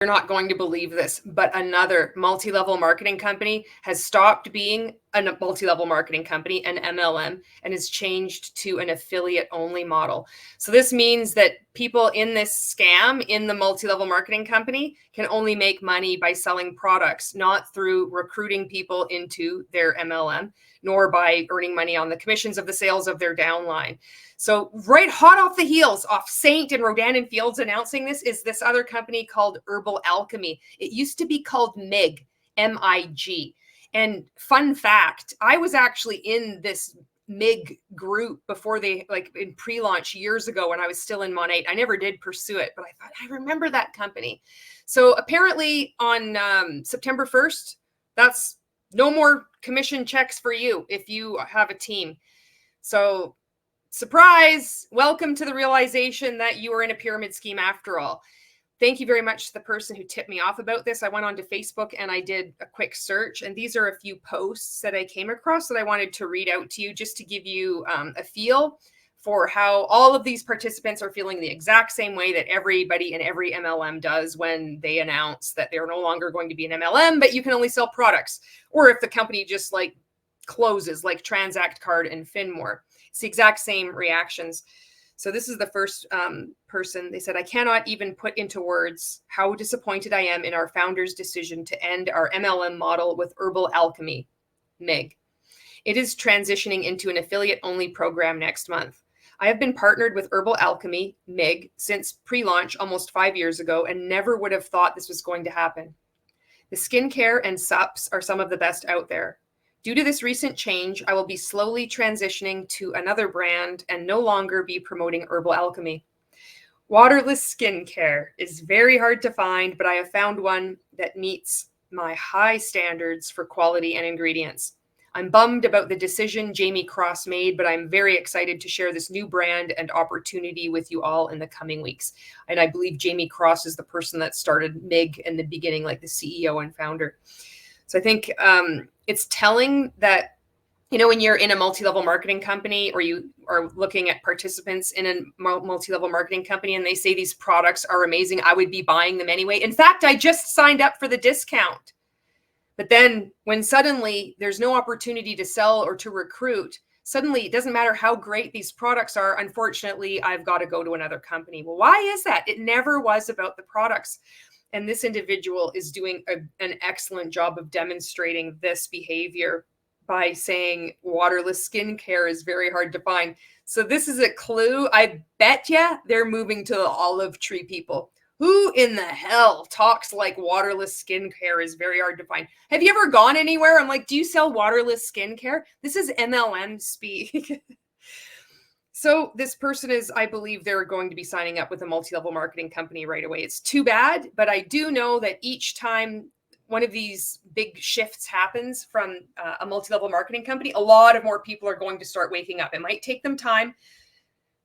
You're not going to believe this, but another multi-level marketing company has stopped being a multi-level marketing company, an MLM, and has changed to an affiliate-only model. So this means that people in this scam in the multi-level marketing company can only make money by selling products, not through recruiting people into their MLM, nor by earning money on the commissions of the sales of their downline. So right hot off the heels off Saint and Rodan and Fields announcing this is this other company called Herbal Alchemy. It used to be called MIG, M-I-G. And fun fact, I was actually in this MIG group before they, like in pre-launch years ago when I was still in Monate. I never did pursue it, but I thought, I remember that company. So apparently on September 1st, that's no more commission checks for you if you have a team. So surprise, welcome to the realization that you are in a pyramid scheme after all. Thank you very much to the person who tipped me off about this. I went onto Facebook and I did a quick search, and these are a few posts that I came across that I wanted to read out to you just to give you a feel for how all of these participants are feeling the exact same way that everybody in every MLM does when they announce that they're no longer going to be an MLM, but you can only sell products. Or if the company just like closes, like Transact Card and Finmore. It's the exact same reactions. So this is the first person. They said, I cannot even put into words how disappointed I am in our founder's decision to end our MLM model with Herbal Alchemy, MIG. It is transitioning into an affiliate-only program next month. I have been partnered with Herbal Alchemy, MIG, since pre-launch almost 5 years ago and never would have thought this was going to happen. The skincare and SUPs are some of the best out there. Due to this recent change, I will be slowly transitioning to another brand and no longer be promoting Herbal Alchemy. Waterless skincare is very hard to find, but I have found one that meets my high standards for quality and ingredients. I'm bummed about the decision Jamie Cross made, but I'm very excited to share this new brand and opportunity with you all in the coming weeks. And I believe Jamie Cross is the person that started MIG in the beginning, like the CEO and founder. So I think it's telling that, you know, when you're in a multi-level marketing company or you are looking at participants in a multi-level marketing company and they say these products are amazing, I would be buying them anyway. In fact, I just signed up for the discount. But then when suddenly there's no opportunity to sell or to recruit, suddenly it doesn't matter how great these products are. Unfortunately, I've got to go to another company. Well, why is that? It never was about the products. And this individual is doing an excellent job of demonstrating this behavior by saying waterless skincare is very hard to find. So this is a clue. I bet you they're moving to the olive tree people. Who in the hell talks like waterless skincare is very hard to find? Have you ever gone anywhere? I'm like, do you sell waterless skincare? This is MLM speak. So this person is, I believe they're going to be signing up with a multi-level marketing company right away. It's too bad, but I do know that each time one of these big shifts happens from a multi-level marketing company, a lot of more people are going to start waking up. It might take them time,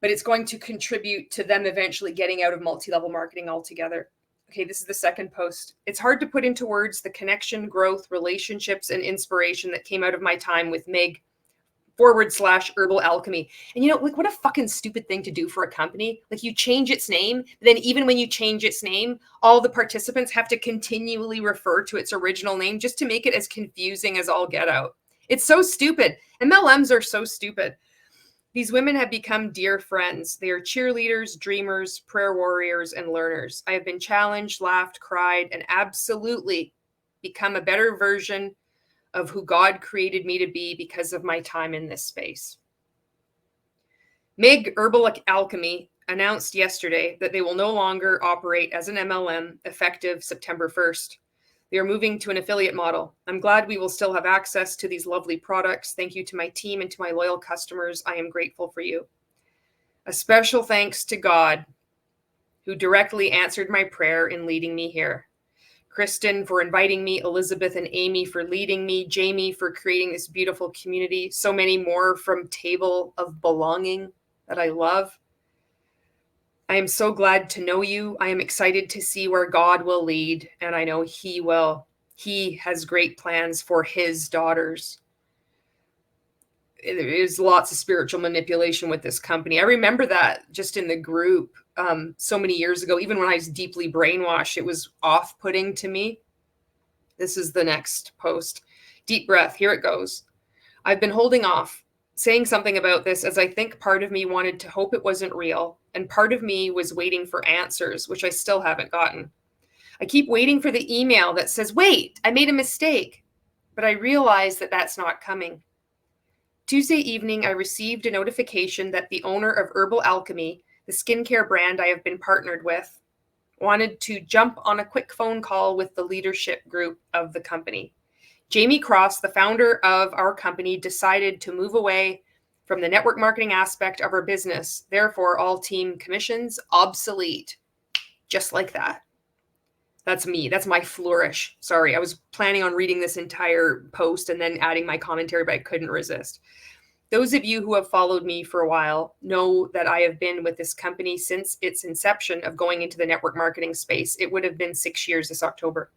but it's going to contribute to them eventually getting out of multi-level marketing altogether. Okay, this is the second post. It's hard to put into words the connection, growth, relationships, and inspiration that came out of my time with MIG /Herbal Alchemy. And you know, like, what a fucking stupid thing to do for a company. Like, you change its name, but then even when you change its name, all the participants have to continually refer to its original name just to make it as confusing as all get out. It's so stupid. MLMs are so stupid. These women have become dear friends. They are cheerleaders, dreamers, prayer warriors, and learners. I have been challenged, laughed, cried, and absolutely become a better version of who God created me to be because of my time in this space. MIG Herbal Alchemy announced yesterday that they will no longer operate as an MLM effective September 1st. They are moving to an affiliate model. I'm glad we will still have access to these lovely products. Thank you to my team and to my loyal customers. I am grateful for you. A special thanks to God, who directly answered my prayer in leading me here. Kristen for inviting me, Elizabeth and Amy for leading me, Jamie for creating this beautiful community, so many more from Table of Belonging that I love. I am so glad to know you. I am excited to see where God will lead, and I know He will. He has great plans for His daughters. is lots of spiritual manipulation with this company. I remember that just in the group so many years ago, even when I was deeply brainwashed, it was off-putting to me. This is the next post. Deep breath. Here it goes. I've been holding off saying something about this as I think part of me wanted to hope it wasn't real, and part of me was waiting for answers, which I still haven't gotten. I keep waiting for the email that says, wait, I made a mistake, but I realize that that's not coming. Tuesday evening, I received a notification that the owner of Herbal Alchemy, the skincare brand I have been partnered with, wanted to jump on a quick phone call with the leadership group of the company. Jamie Cross, the founder of our company, decided to move away from the network marketing aspect of our business. Therefore, all team commissions obsolete. Just like that. That's me. That's my flourish. Sorry, I was planning on reading this entire post and then adding my commentary, but I couldn't resist. Those of you who have followed me for a while know that I have been with this company since its inception of going into the network marketing space. It would have been 6 years this October.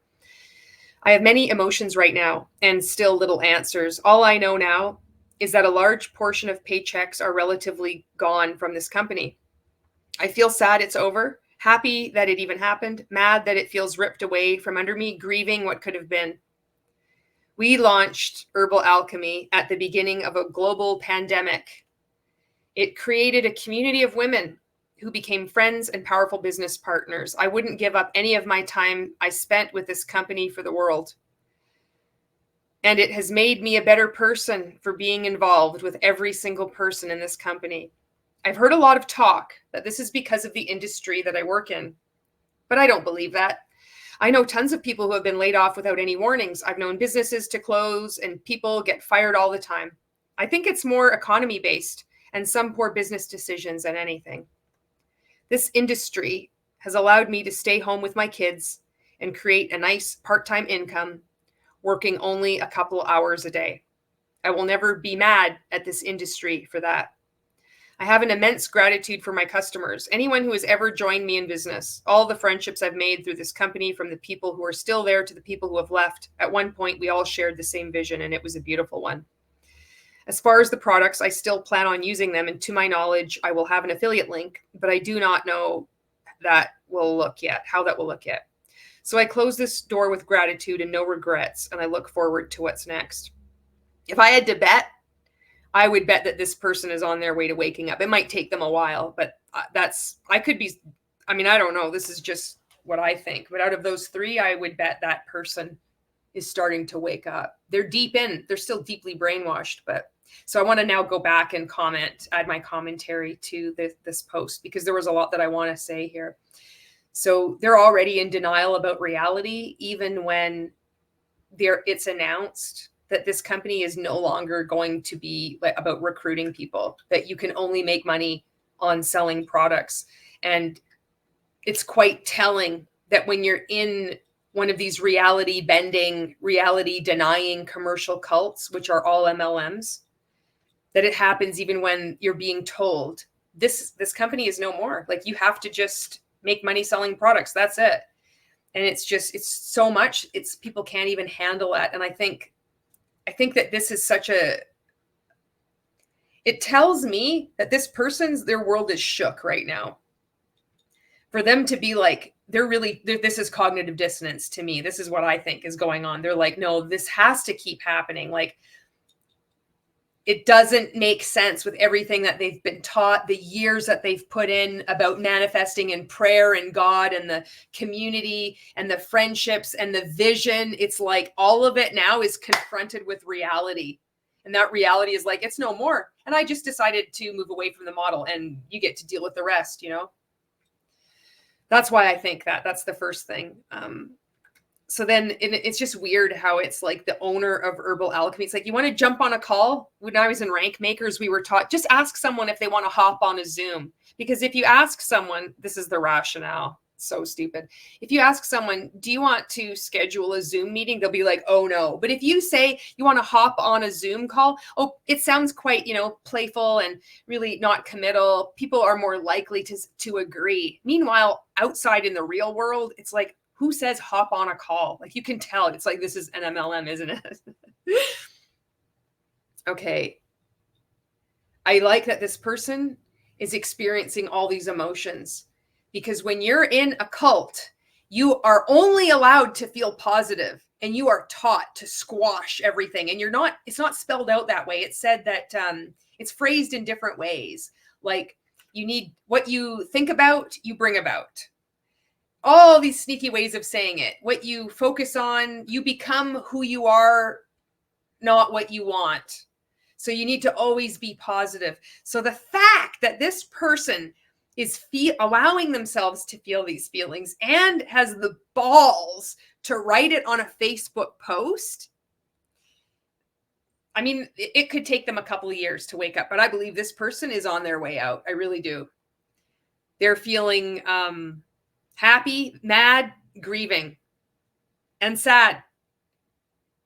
I have many emotions right now and still little answers. All I know now is that a large portion of paychecks are relatively gone from this company. I feel sad it's over, happy that it even happened, mad that it feels ripped away from under me, grieving what could have been. We launched Herbal Alchemy at the beginning of a global pandemic. It created a community of women who became friends and powerful business partners. I wouldn't give up any of my time I spent with this company for the world. And it has made me a better person for being involved with every single person in this company. I've heard a lot of talk that this is because of the industry that I work in, but I don't believe that. I know tons of people who have been laid off without any warnings. I've known businesses to close and people get fired all the time. I think it's more economy based and some poor business decisions than anything. This industry has allowed me to stay home with my kids and create a nice part-time income, working only a couple hours a day. I will never be mad at this industry for that. I have an immense gratitude for my customers, anyone who has ever joined me in business, all the friendships I've made through this company, from the people who are still there to the people who have left. At one point, we all shared the same vision, and it was a beautiful one. As far as the products, I still plan on using them, and to my knowledge, I will have an affiliate link, but I do not know how that will look yet. So I close this door with gratitude and no regrets, and I look forward to what's next. If I had to bet, I would bet that this person is on their way to waking up. It might take them a while, but I don't know. This is just what I think. But out of those three, I would bet that person is starting to wake up. They're still deeply brainwashed, but so I want to now go back and add my commentary to this post, because there was a lot that I want to say here. So they're already in denial about reality, even when it's announced that this company is no longer going to be about recruiting people, that you can only make money on selling products. And it's quite telling that when you're in one of these reality bending, reality denying commercial cults, which are all MLMs, that it happens even when you're being told this company is no more. Like, you have to just make money selling products. That's it. And it's so much, people can't even handle that. And I think that this is it tells me that their world is shook right now. For them to be like, this is cognitive dissonance to me. This is what I think is going on. They're like, no, this has to keep happening. Like, it doesn't make sense with everything that they've been taught, the years that they've put in about manifesting and prayer and God and the community and the friendships and the vision. It's like all of it now is confronted with reality. And that reality is like, it's no more. And I just decided to move away from the model, and you get to deal with the rest, That's why I think that's the first thing. So then it's just weird how it's like the owner of Herbal Alchemy. It's like, you want to jump on a call? When I was in Rank Makers, we were taught, just ask someone if they want to hop on a Zoom. Because if you ask someone, this is the rationale. So stupid. If you ask someone, do you want to schedule a Zoom meeting? They'll be like, oh no. But if you say you want to hop on a Zoom call, it sounds quite, playful and really not committal. People are more likely to agree. Meanwhile, outside in the real world, it's like, who says hop on a call? Like, you can tell. It's like, this is an MLM, isn't it? Okay. I like that this person is experiencing all these emotions, because when you're in a cult, you are only allowed to feel positive, and you are taught to squash everything. And it's not spelled out that way. It's said that it's phrased in different ways. Like, you need what you think about, you bring about. All these sneaky ways of saying it. What you focus on, you become who you are, not what you want. So you need to always be positive. So the fact that this person is allowing themselves to feel these feelings and has the balls to write it on a Facebook post, I mean, it could take them a couple of years to wake up, but I believe this person is on their way out. I really do. They're feeling happy, mad, grieving, and sad.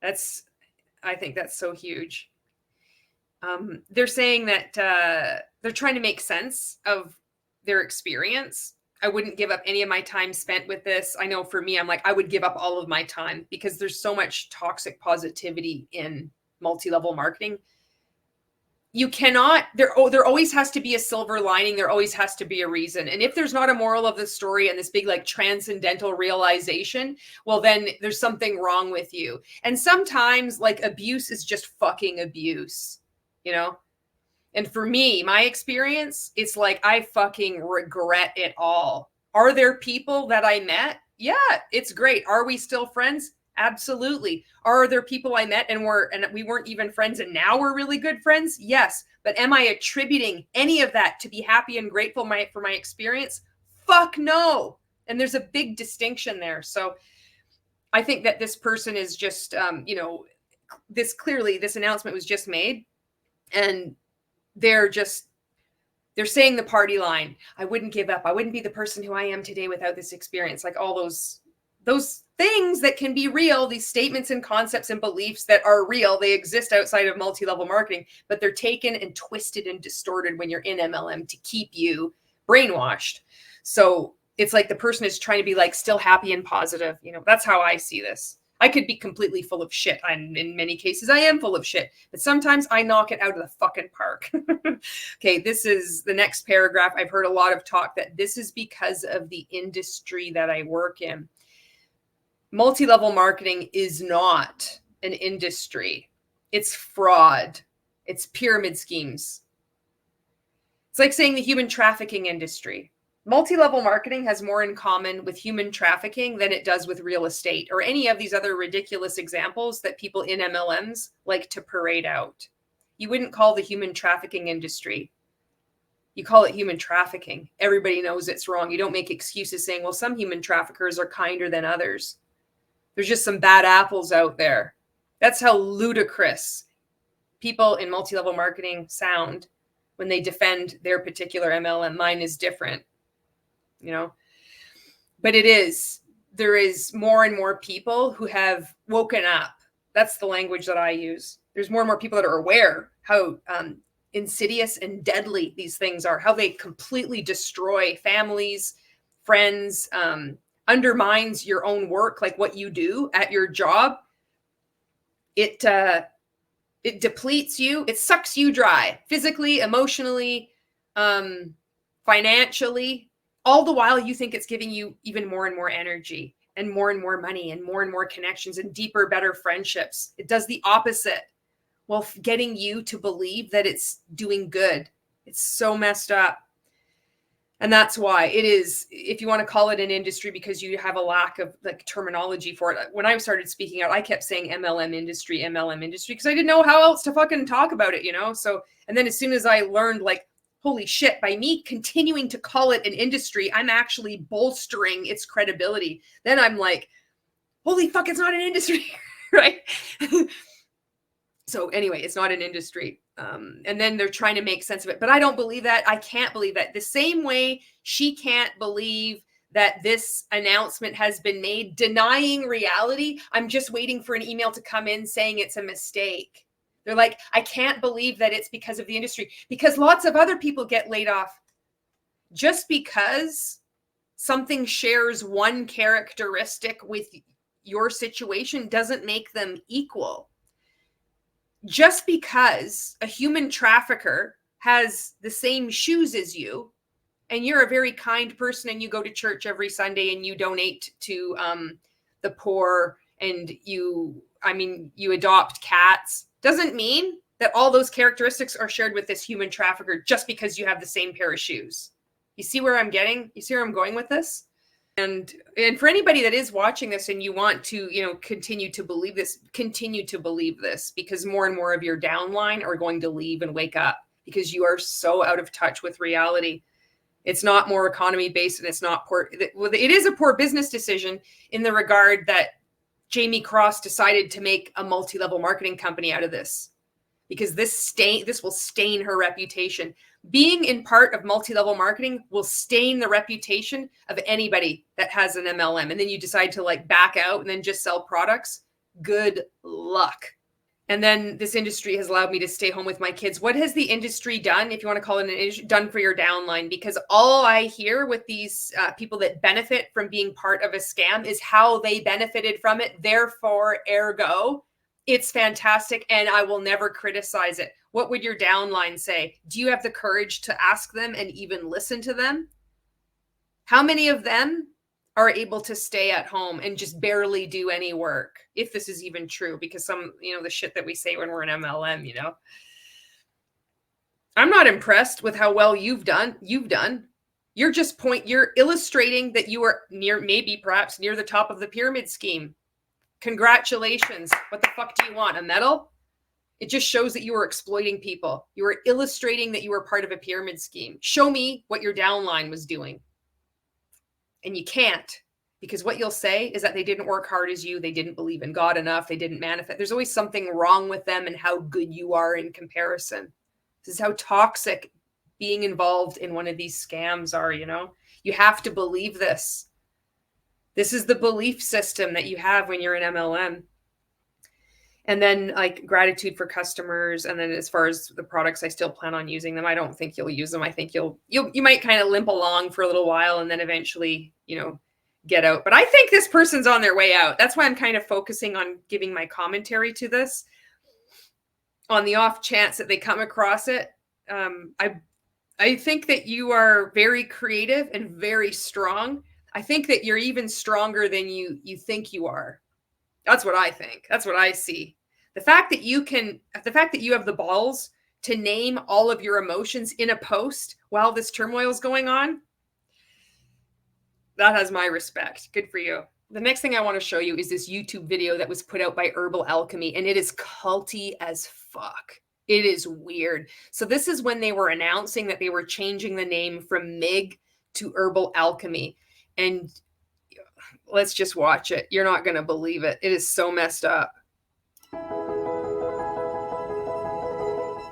I think that's so huge. They're saying that they're trying to make sense of their experience. I wouldn't give up any of my time spent with this. I know for me, I'm like, I would give up all of my time, because there's so much toxic positivity in multi-level marketing. You cannot, there always has to be a silver lining. There always has to be a reason. And if there's not a moral of the story and this big like transcendental realization, well, then there's something wrong with you. And sometimes like abuse is just fucking abuse, you know? And for me, my experience, it's like, I fucking regret it all. Are there people that I met? Yeah, it's great. Are we still friends? Absolutely. Are there people I met and we weren't even friends and now we're really good friends? Yes. But am I attributing any of that to be happy and grateful for my experience? Fuck no. And there's a big distinction there. So I think that this person is just, this announcement was just made, and they're saying the party line. I wouldn't give up. I wouldn't be the person who I am today without this experience. Like all those things that can be real, these statements and concepts and beliefs that are real, they exist outside of multi-level marketing, but they're taken and twisted and distorted when you're in MLM to keep you brainwashed. So it's like the person is trying to be like still happy and positive. That's how I see this. I could be completely full of shit. In many cases, I am full of shit, but sometimes I knock it out of the fucking park. Okay, this is the next paragraph. I've heard a lot of talk that this is because of the industry that I work in. Multi-level marketing is not an industry. It's fraud. It's pyramid schemes. It's like saying the human trafficking industry. Multi-level marketing has more in common with human trafficking than it does with real estate or any of these other ridiculous examples that people in MLMs like to parade out. You wouldn't call the human trafficking industry. You call it human trafficking. Everybody knows it's wrong. You don't make excuses saying, well, some human traffickers are kinder than others. There's just some bad apples out there. That's how ludicrous people in multi-level marketing sound when they defend their particular MLM. Mine is different. But there is more and more people who have woken up. That's the language that I use. There's more and more people that are aware how insidious and deadly these things are, how they completely destroy families, friends, undermines your own work, like what you do at your job. It depletes you. It sucks you dry physically, emotionally, financially. All the while you think it's giving you even more and more energy and more money and more connections and deeper, better friendships. It does the opposite while getting you to believe that it's doing good. It's so messed up. And that's why it is, if you want to call it an industry because you have a lack of like terminology for it. When I started speaking out, I kept saying MLM industry, because I didn't know how else to fucking talk about it, So, and then as soon as I learned like, holy shit, by me continuing to call it an industry, I'm actually bolstering its credibility. Then I'm like, holy fuck, it's not an industry, right? So anyway, it's not an industry. And then they're trying to make sense of it. But I don't believe that. I can't believe that. The same way she can't believe that this announcement has been made, denying reality. I'm just waiting for an email to come in saying it's a mistake. They're like, I can't believe that it's because of the industry, because lots of other people get laid off. Just because something shares one characteristic with your situation doesn't make them equal. Just because a human trafficker has the same shoes as you, and you're a very kind person and you go to church every Sunday and you donate to the poor and you adopt cats, doesn't mean that all those characteristics are shared with this human trafficker just because you have the same pair of shoes. You see where I'm going with this? And for anybody that is watching this and you want to, continue to believe this, because more and more of your downline are going to leave and wake up because you are so out of touch with reality. It's not more economy based, and it's not poor. It is a poor business decision in the regard that Jamie Cross decided to make a multi-level marketing company out of this, because this will stain her reputation. Being in part of multi-level marketing will stain the reputation of anybody that has an MLM. And then you decide to back out and then just sell products. Good luck. And then this industry has allowed me to stay home with my kids. What has the industry done, if you want to call it an industry, done for your downline? Because all I hear with these people that benefit from being part of a scam is how they benefited from it. Therefore, ergo, it's fantastic, and I will never criticize it. What would your downline say? Do you have the courage to ask them and even listen to them? How many of them are able to stay at home and just barely do any work, if this is even true? Because some, the shit that we say when we're an MLM, I'm not impressed with how well you've done. You're illustrating that you are perhaps near the top of the pyramid scheme. Congratulations. What the fuck do you want? A medal? It just shows that you were exploiting people. You were illustrating that you were part of a pyramid scheme. Show me what your downline was doing. And you can't, because what you'll say is that they didn't work hard as you. They didn't believe in God enough. They didn't manifest. There's always something wrong with them and how good you are in comparison. This is how toxic being involved in one of these scams are, You have to believe this. This is the belief system that you have when you're an MLM. And then gratitude for customers. And then as far as the products, I still plan on using them. I don't think you'll use them. I think you might kind of limp along for a little while and then eventually, get out. But I think this person's on their way out. That's why I'm kind of focusing on giving my commentary to this. On the off chance that they come across it, I think that you are very creative and very strong. I think that you're even stronger than you think you are. That's what I think. That's what I see. The fact that you have the balls to name all of your emotions in a post while this turmoil is going on, that has my respect. Good for you. The next thing I want to show you is this YouTube video that was put out by Herbal Alchemy, and it is culty as fuck. It is weird. So this is when they were announcing that they were changing the name from MIG to Herbal Alchemy. And let's just watch it. You're not going to believe it. It is so messed up.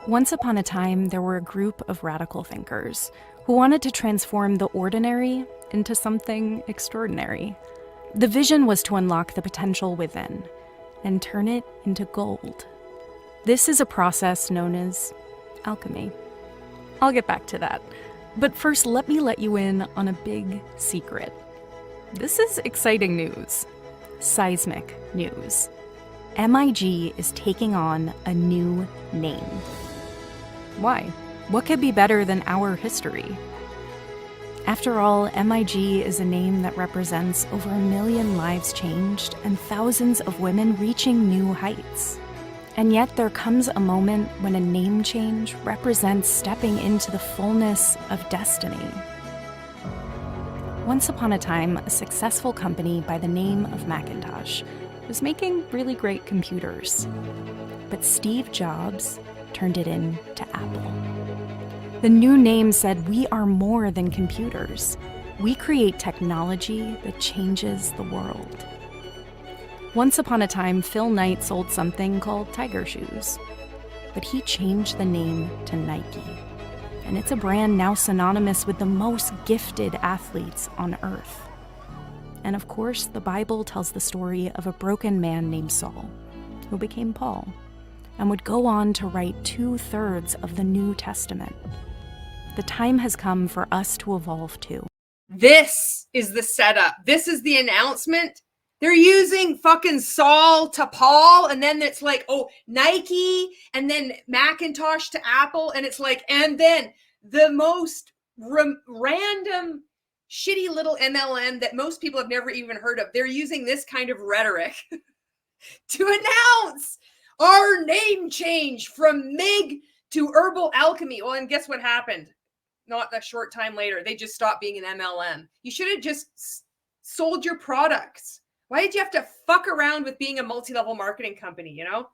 Once upon a time, there were a group of radical thinkers who wanted to transform the ordinary into something extraordinary. The vision was to unlock the potential within and turn it into gold. This is a process known as alchemy. I'll get back to that. But first, let me let you in on a big secret. This is exciting news. Seismic news. MIG is taking on a new name. Why? What could be better than our history? After all, MIG is a name that represents over 1 million lives changed and thousands of women reaching new heights. And yet there comes a moment when a name change represents stepping into the fullness of destiny. Once upon a time, a successful company by the name of Macintosh was making really great computers. But Steve Jobs turned it into Apple. The new name said, "We are more than computers. We create technology that changes the world." Once upon a time, Phil Knight sold something called Tiger Shoes. But he changed the name to Nike. And it's a brand now synonymous with the most gifted athletes on earth. And of course, the Bible tells the story of a broken man named Saul, who became Paul, and would go on to write 2/3 of the New Testament. The time has come for us to evolve too. This is the setup. This is the announcement They're using fucking Saul to Paul, and then it's like, oh, Nike, and then Macintosh to Apple, and it's like, and then the most random, shitty little MLM that most people have never even heard of. They're using this kind of rhetoric to announce our name change from MIG to Herbal Alchemy. Well, and guess what happened? Not a short time later, they just stopped being an MLM. You should have just sold your products. Why did you have to fuck around with being a multi-level marketing company, you know?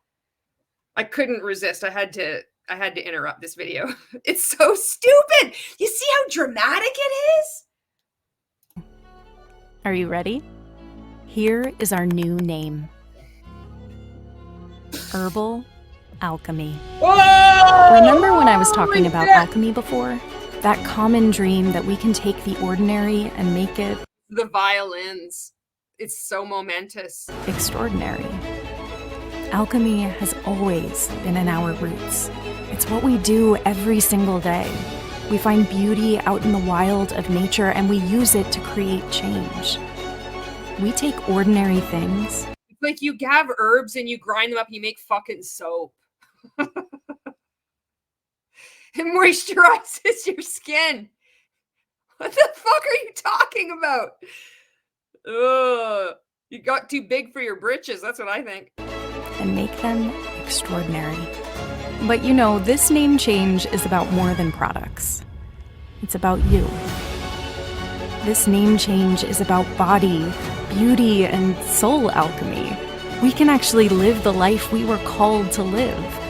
I couldn't resist. I had to interrupt this video. It's so stupid. You see how dramatic it is? Are you ready? Here is our new name. Herbal Alchemy. Whoa! Remember when I was talking about alchemy before? That common dream that we can take the ordinary and make it... The violins. It's so momentous. Extraordinary. Alchemy has always been in our roots. It's what we do every single day. We find beauty out in the wild of nature and we use it to create change. We take ordinary things. It's like you have herbs and you grind them up and you make fucking soap. It moisturizes your skin. What the fuck are you talking about? Ugh, you got too big for your britches. That's what I think. And make them extraordinary. But you know, this name change is about more than products. It's about you. This name change is about body, beauty, and soul alchemy. We can actually live the life we were called to live.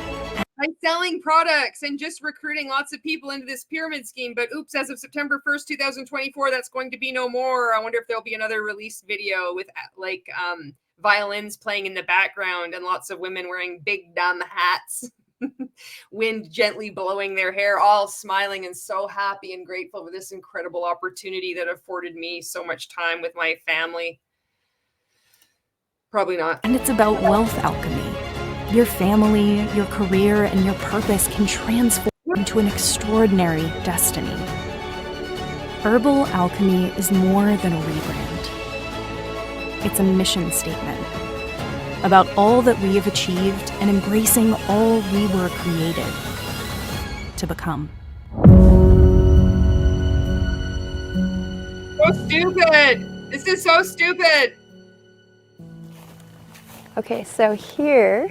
By selling products and just recruiting lots of people into this pyramid scheme. But oops, as of September 1st, 2024, that's going to be no more. I wonder if there'll be another release video with like violins playing in the background and lots of women wearing big dumb hats. Wind gently blowing their hair, all smiling and so happy and grateful for this incredible opportunity that afforded me so much time with my family. Probably not. And it's about wealth alchemy. Your family, your career, and your purpose can transform into an extraordinary destiny. Herbal Alchemy is more than a rebrand. It's a mission statement about all that we have achieved and embracing all we were created to become. So stupid! This is so stupid! Okay, so here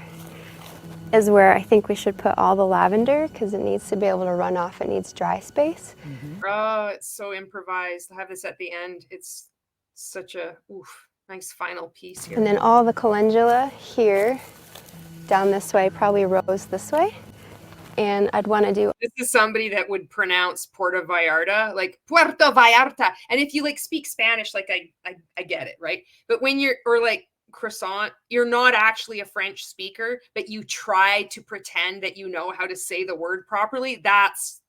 is where I think we should put all the lavender because it needs to be able to run off. It needs dry space. Mm-hmm. Oh, it's so improvised. I have this at the end. It's such a nice final piece here. And then all the calendula here, down this way, probably rows this way. And I'd want to do... This is somebody that would pronounce Puerto Vallarta, like Puerto Vallarta. And if you like speak Spanish, like I get it, right? But when you're, or like croissant, you're not actually a French speaker, but you try to pretend that you know how to say the word properly.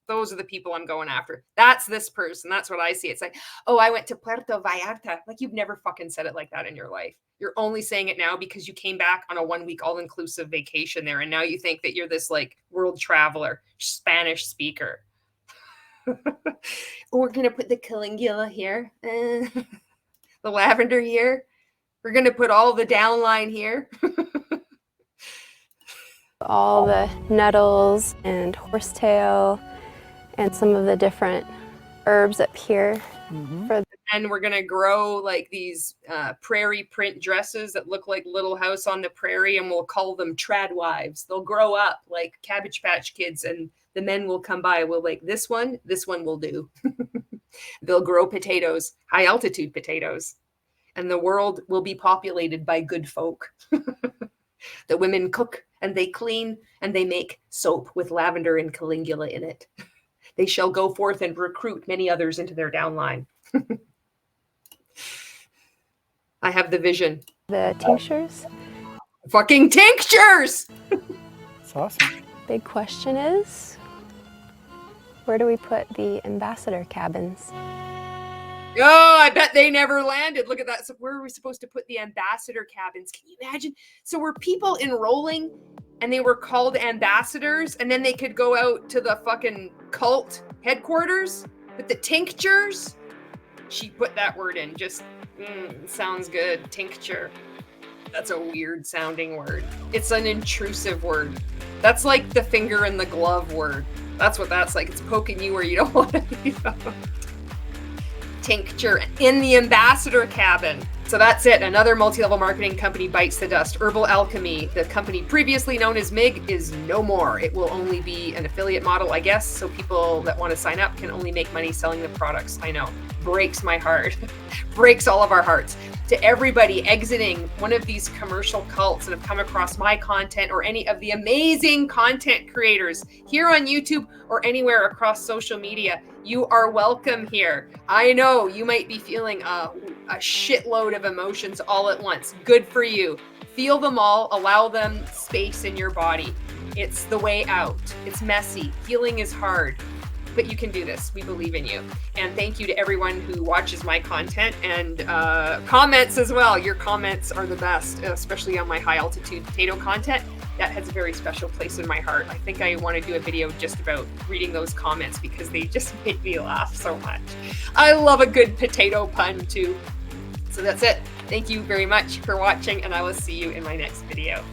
Those are the people I'm going after. That's this person. That's what I see. It's like, oh, I went to Puerto Vallarta. Like you've never fucking said it like that in your life. You're only saying it now because you came back on a 1-week all-inclusive vacation there. And now you think that you're this like world traveler, Spanish speaker. We're going to put the calendula here. The lavender here. We're going to put all the downline here. all the nettles and horsetail and some of the different herbs up here. Mm-hmm. And we're going to grow like these prairie print dresses that look like Little House on the Prairie, and we'll call them trad wives. They'll grow up like Cabbage Patch Kids, and the men will come by. We'll like, this one will do. They'll grow potatoes, high altitude potatoes, and the world will be populated by good folk. The women cook and they clean and they make soap with lavender and calendula in it. They shall go forth and recruit many others into their downline. I have the vision. The tinctures. Fucking tinctures! That's awesome. Big question is, where do we put the ambassador cabins? Oh, I bet they never landed. Look at that. So where are we supposed to put the ambassador cabins? Can you imagine? So were people enrolling and they were called ambassadors, and then they could go out to the fucking cult headquarters with the tinctures? She put that word in. Just sounds good. Tincture. That's a weird sounding word. It's an intrusive word. That's like the finger in the glove word. That's what that's like. It's poking you where you don't want to be poked. Tincture in the ambassador cabin. So that's it. Another multi-level marketing company bites the dust. Herbal Alchemy, the company previously known as MIG, is no more. It will only be an affiliate model, I guess. So people that want to sign up can only make money selling the products. I know. Breaks my heart. Breaks all of our hearts. To everybody exiting one of these commercial cults that have come across my content or any of the amazing content creators here on YouTube or anywhere across social media, you are welcome here. I know you might be feeling a shitload of emotions all at once. Good for you. Feel them all. Allow them space in your body. It's the way out. It's messy. Healing is hard. But you can do this. We believe in you. And thank you to everyone who watches my content and comments as well. Your comments are the best, especially on my high altitude potato content. That has a very special place in my heart. I think I want to do a video just about reading those comments because they just make me laugh so much. I love a good potato pun too. So that's it. Thank you very much for watching, and I will see you in my next video.